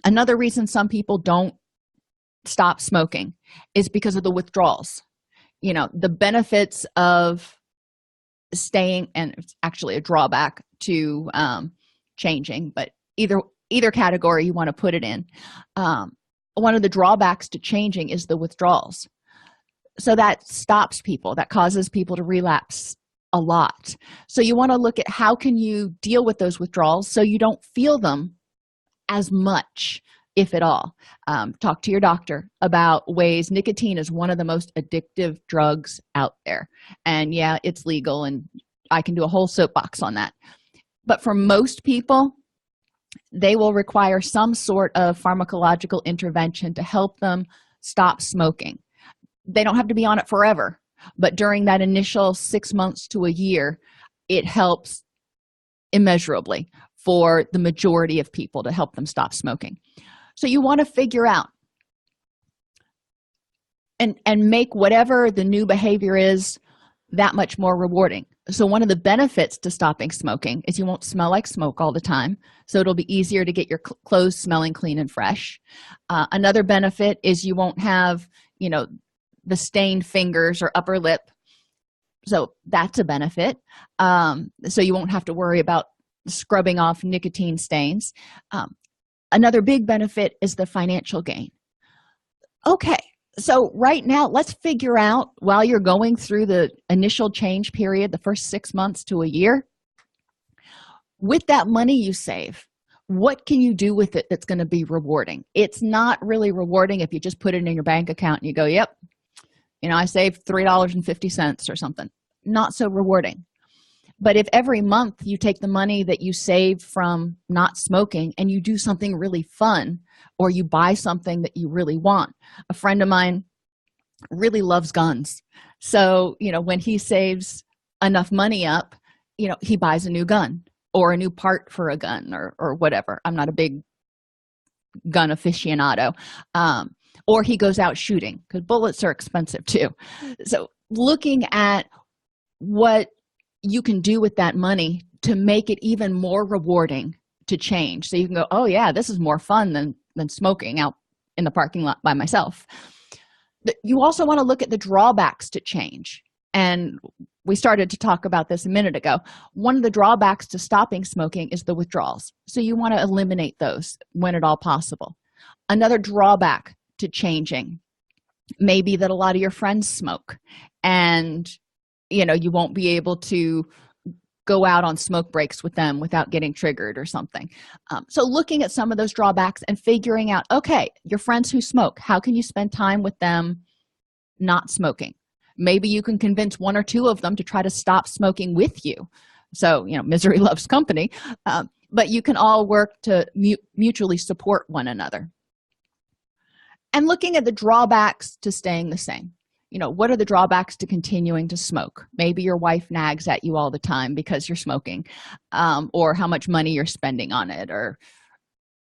Another reason some people don't stop smoking is because of the withdrawals. The benefits of staying, and it's actually a drawback to changing, but either category you want to put it in. One of the drawbacks to changing is the withdrawals. So that stops people, that causes people to relapse a lot. So you want to look at how can you deal with those withdrawals so you don't feel them as much, if at all. Talk to your doctor about ways. Nicotine is one of the most addictive drugs out there, and yeah, it's legal, and I can do a whole soapbox on that. But for most people, they will require some sort of pharmacological intervention to help them stop smoking. They don't have to be on it forever, but during that initial 6 months to a year, it helps immeasurably for the majority of people to help them stop smoking. So you want to figure out and make whatever the new behavior is that much more rewarding. So one of the benefits to stopping smoking is you won't smell like smoke all the time, so it'll be easier to get your clothes smelling clean and fresh. Another benefit is you won't have the stained fingers or upper lip, so that's a benefit. So you won't have to worry about scrubbing off nicotine stains. Another big benefit is the financial gain. Okay, so right now, let's figure out, while you're going through the initial change period, the first 6 months to a year, with that money you save, what can you do with it that's going to be rewarding? It's not really rewarding if you just put it in your bank account and you go, yep, I saved $3.50 or something. Not so rewarding. But if every month you take the money that you saved from not smoking and you do something really fun, or you buy something that you really want. A friend of mine really loves guns. So, when he saves enough money up, he buys a new gun or a new part for a gun or whatever. I'm not a big gun aficionado. Or he goes out shooting because bullets are expensive too. So looking at what you can do with that money to make it even more rewarding to change. So you can go, oh yeah, this is more fun than smoking out in the parking lot by myself. You also want to look at the drawbacks to change. And we started to talk about this a minute ago. One of the drawbacks to stopping smoking is the withdrawals. So you want to eliminate those when at all possible. Another drawback to changing may be that a lot of your friends smoke, and you won't be able to go out on smoke breaks with them without getting triggered or something. So looking at some of those drawbacks and figuring out, okay, your friends who smoke, how can you spend time with them not smoking? Maybe you can convince one or two of them to try to stop smoking with you. So, misery loves company, but you can all work to mutually support one another. And looking at the drawbacks to staying the same. What are the drawbacks to continuing to smoke? Maybe your wife nags at you all the time because you're smoking, or how much money you're spending on it, or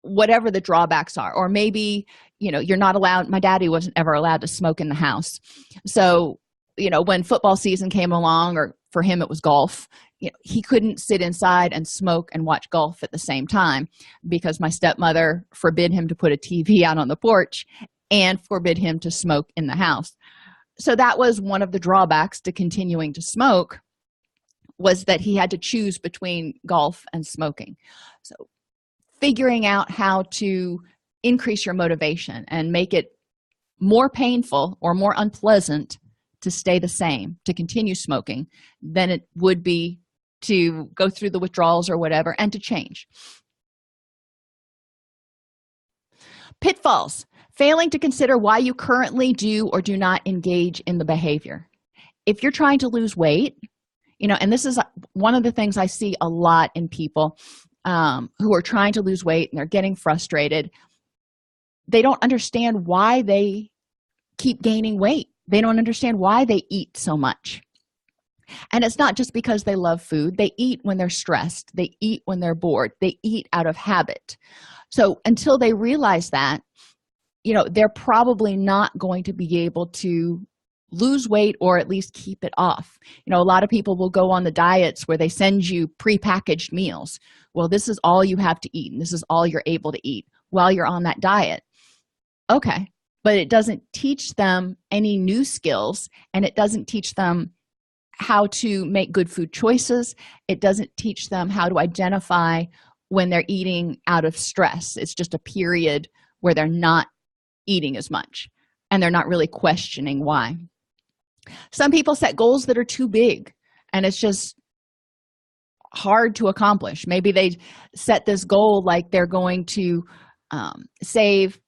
whatever the drawbacks are. Or maybe, you're not allowed. My daddy wasn't ever allowed to smoke in the house. So, when football season came along, or for him it was golf, he couldn't sit inside and smoke and watch golf at the same time because my stepmother forbid him to put a TV out on the porch and forbid him to smoke in the house. So that was one of the drawbacks to continuing to smoke, was that he had to choose between golf and smoking. So figuring out how to increase your motivation and make it more painful or more unpleasant to stay the same, to continue smoking, than it would be to go through the withdrawals or whatever and to change. Pitfalls. Failing to consider why you currently do or do not engage in the behavior. If you're trying to lose weight, and this is one of the things I see a lot in people who are trying to lose weight and they're getting frustrated. They don't understand why they keep gaining weight. They don't understand why they eat so much. And it's not just because they love food. They eat when they're stressed. They eat when they're bored. They eat out of habit. So until they realize that, they're probably not going to be able to lose weight or at least keep it off. A lot of people will go on the diets where they send you prepackaged meals. Well, this is all you have to eat, and this is all you're able to eat while you're on that diet. Okay, but it doesn't teach them any new skills, and it doesn't teach them how to make good food choices. It doesn't teach them how to identify when they're eating out of stress. It's just a period where they're not eating as much and they're not really questioning why. Some people set goals that are too big and it's just hard to accomplish. Maybe they set this goal like they're going to save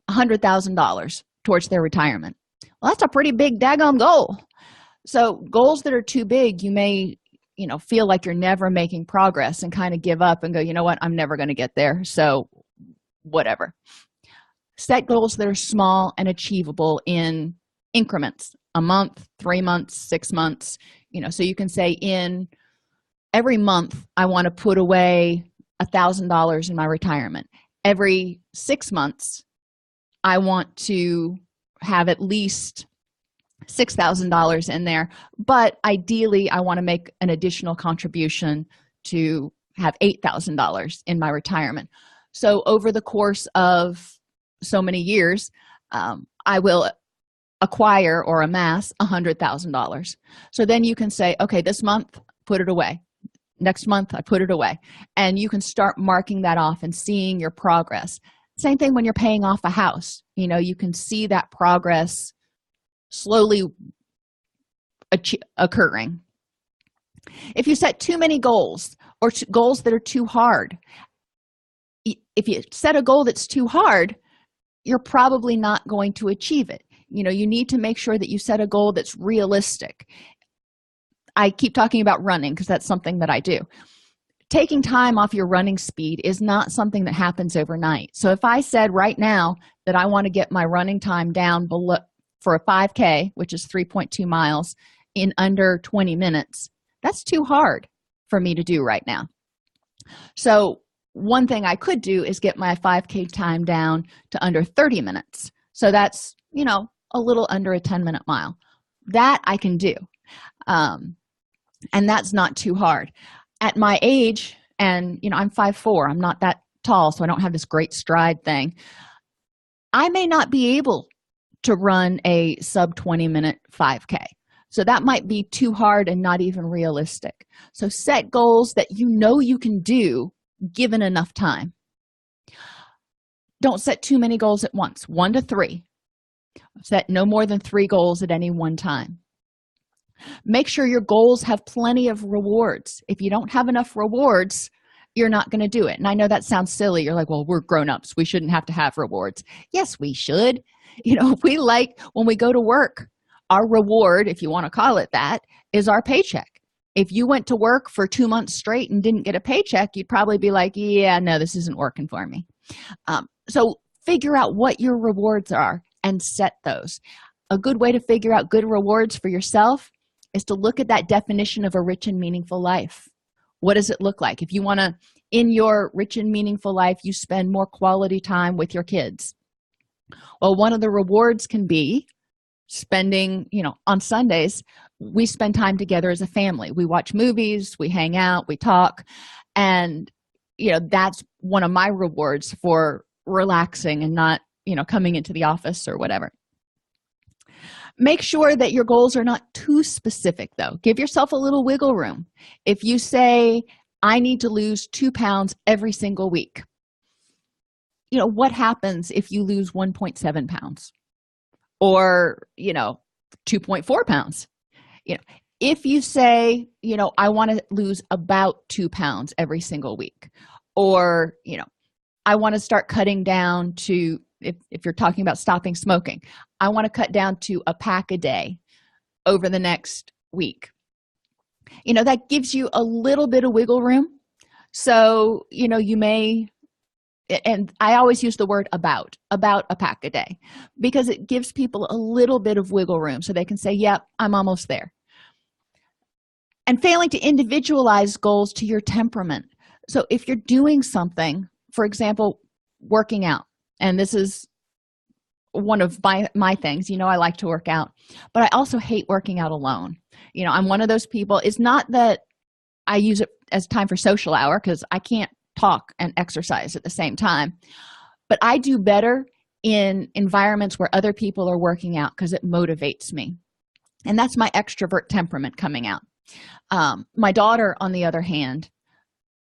$100,000 towards their retirement. Well, that's a pretty big daggum goal. So goals that are too big, you may feel like you're never making progress and kind of give up and go, you know what, I'm never going to get there, so whatever. Set goals that are small and achievable in increments: a month, 3 months, 6 months. So you can say, in every month I want to put away $1,000 in my retirement. Every 6 months I want to have at least $6,000 in there, but ideally I want to make an additional contribution to have $8,000 in my retirement. So over the course of so many years, I will acquire or amass $100,000. So then you can say, okay, this month, put it away. Next month, I put it away. And you can start marking that off and seeing your progress. Same thing when you're paying off a house. You can see that progress slowly occurring. If you set too many goals, or goals that are too hard, if you set a goal that's too hard, you're probably not going to achieve it. You need to make sure that you set a goal that's realistic. I keep talking about running because that's something that I do. Taking time off your running speed is not something that happens overnight. So if I said right now that I want to get my running time down below for a 5K, which is 3.2 miles, in under 20 minutes, that's too hard for me to do right now. So one thing I could do is get my 5K time down to under 30 minutes. So that's, a little under a 10-minute mile. That I can do. And that's not too hard. At my age, and, I'm 5'4", I'm not that tall, so I don't have this great stride thing. I may not be able to run a sub 20-minute 5K. So that might be too hard and not even realistic. So set goals that you can do given enough time. Don't set too many goals at once. 1 to 3. Set no more than 3 goals at any one time. Make sure your goals have plenty of rewards. If you don't have enough rewards, you're not going to do it. And I know that sounds silly. You're like, well, we're grown-ups. We shouldn't have to have rewards. Yes, we should. We like when we go to work, our reward, if you want to call it that, is our paycheck. If you went to work for 2 months straight and didn't get a paycheck, you'd probably be like, yeah, no, this isn't working for me. So figure out what your rewards are and set those. A good way to figure out good rewards for yourself is to look at that definition of a rich and meaningful life. What does it look like? If you want to, in your rich and meaningful life, you spend more quality time with your kids. Well, one of the rewards can be spending, on Sundays, we spend time together as a family. We watch movies, we hang out, we talk. And, that's one of my rewards for relaxing and not, coming into the office or whatever. Make sure that your goals are not too specific, though. Give yourself a little wiggle room. If you say, I need to lose 2 pounds every single week, what happens if you lose 1.7 pounds or, 2.4 pounds? If you say, I want to lose about 2 pounds every single week, or, I want to start cutting down to, if you're talking about stopping smoking, I want to cut down to a pack a day over the next week. That gives you a little bit of wiggle room. So, you may, and I always use the word about a pack a day, because it gives people a little bit of wiggle room so they can say, yep, I'm almost there. And failing to individualize goals to your temperament. So if you're doing something, for example, working out, and this is one of my things, I like to work out, but I also hate working out alone. I'm one of those people. It's not that I use it as time for social hour, because I can't talk and exercise at the same time, but I do better in environments where other people are working out because it motivates me. And that's my extrovert temperament coming out. My daughter, on the other hand,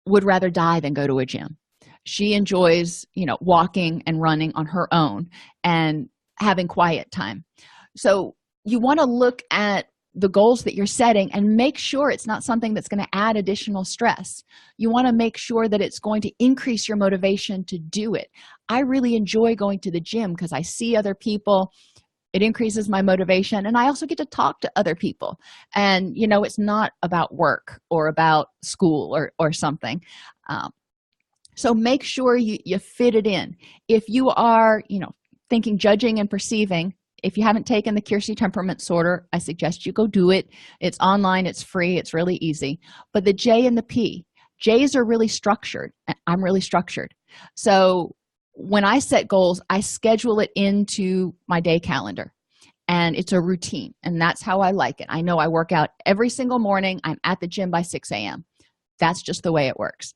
would rather die than go to a gym. She enjoys, walking and running on her own and having quiet time. So you want to look at the goals that you're setting and make sure it's not something that's going to add additional stress. You want to make sure that it's going to increase your motivation to do it. I really enjoy going to the gym because I see other people. it increases my motivation, and I also get to talk to other people. And it's not about work or about school or something. So make sure you fit it in. If you are thinking, judging, and perceiving, if you haven't taken the Keirsey temperament sorter, I suggest you go do it. It's online, it's free, it's really easy. But the J and the P, J's are really structured. I'm really structured. So when I set goals, I schedule it into my day calendar, and it's a routine, and that's how I like it. I know I work out every single morning. I'm at the gym by 6 a.m. That's just the way it works.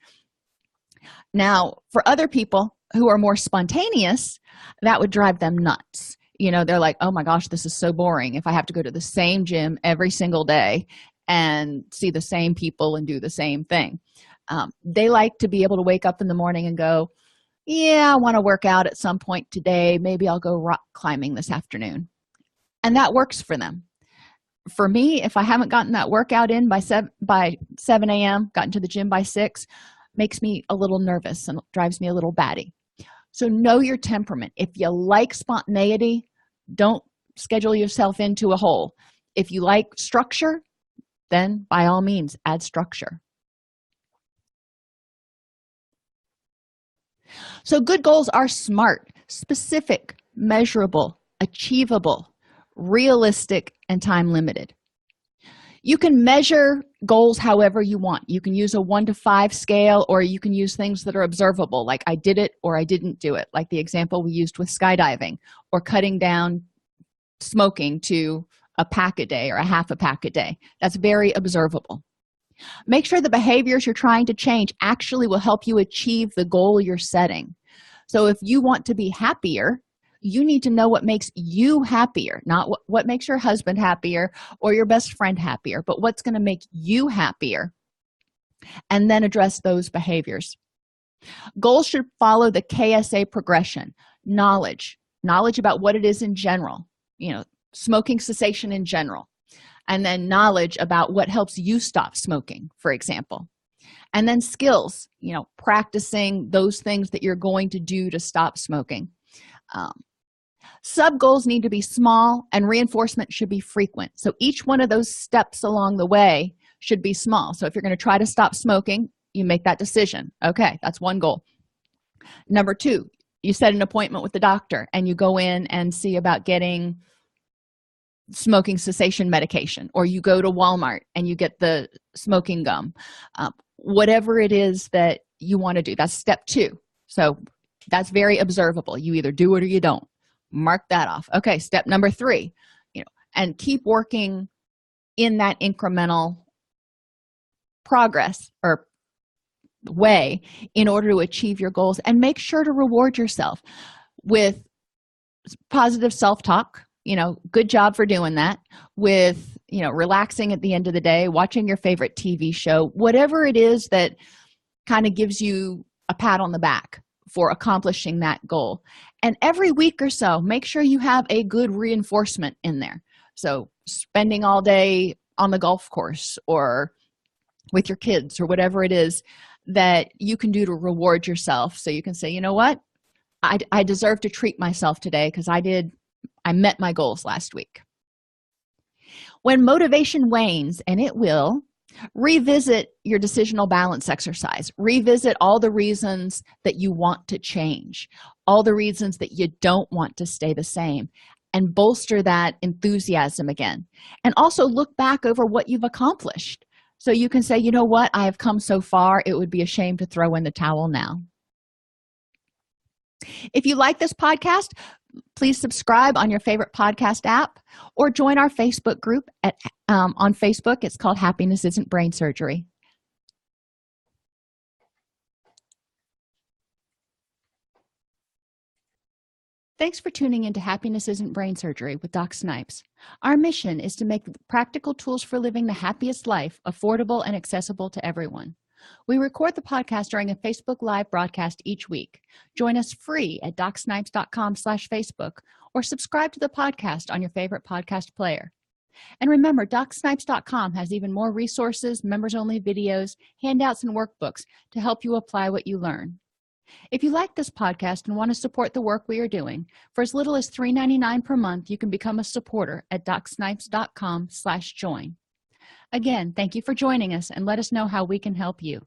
Now, for other people who are more spontaneous, that would drive them nuts. They're like, oh my gosh, this is so boring if I have to go to the same gym every single day and see the same people and do the same thing. They like to be able to wake up in the morning and go, yeah, I want to work out at some point today. Maybe I'll go rock climbing this afternoon. And that works for them. For me, if I haven't gotten that workout in by 7 a.m., gotten to the gym by 6, makes me a little nervous and drives me a little batty. So know your temperament. If you like spontaneity, don't schedule yourself into a hole. If you like structure, then by all means, add structure. So good goals are smart, specific, measurable, achievable, realistic, and time limited. You can measure goals however you want. You can use a 1 to 5 scale, or you can use things that are observable, like I did it or I didn't do it, like the example we used with skydiving, or cutting down smoking to a pack a day or a half a pack a day. That's very observable. Make sure the behaviors you're trying to change actually will help you achieve the goal you're setting. So if you want to be happier, you need to know what makes you happier, not what makes your husband happier or your best friend happier, but what's going to make you happier, and then address those behaviors. Goals should follow the KSA progression: knowledge about what it is in general, smoking cessation in general, and then knowledge about what helps you stop smoking, for example. And then skills, practicing those things that you're going to do to stop smoking. Sub goals need to be small, and reinforcement should be frequent. So each one of those steps along the way should be small. So if you're going to try to stop smoking, you make that decision. Okay, that's one goal. Number 2, you set an appointment with the doctor and you go in and see about getting smoking cessation medication, or you go to Walmart and you get the smoking gum. Whatever it is that you want to do, that's step 2. So that's very observable. You either do it or you don't. Mark that off. Okay, step number 3, and keep working in that incremental progress or way in order to achieve your goals, and make sure to reward yourself with positive self-talk. Good job for doing that. With relaxing at the end of the day, watching your favorite TV show, whatever it is that kind of gives you a pat on the back for accomplishing that goal. And every week or so, make sure you have a good reinforcement in there. So spending all day on the golf course or with your kids, or whatever it is that you can do to reward yourself, so you can say, you know what, I deserve to treat myself today because I met my goals last week. When motivation wanes, and it will, revisit your decisional balance exercise. Revisit all the reasons that you want to change, all the reasons that you don't want to stay the same, and bolster that enthusiasm again. And also look back over what you've accomplished, so you can say, you know what, I have come so far, it would be a shame to throw in the towel now. If you like this podcast, please subscribe on your favorite podcast app, or join our Facebook group on Facebook. It's called Happiness Isn't Brain Surgery. Thanks for tuning into Happiness Isn't Brain Surgery with Doc Snipes. Our mission is to make practical tools for living the happiest life affordable and accessible to everyone. We record the podcast during a Facebook Live broadcast each week. Join us free at docsnipes.com/Facebook, or subscribe to the podcast on your favorite podcast player. And remember, docsnipes.com has even more resources, members-only videos, handouts, and workbooks to help you apply what you learn. If you like this podcast and want to support the work we are doing, for as little as $3.99 per month, you can become a supporter at docsnipes.com/join. Again, thank you for joining us, and let us know how we can help you.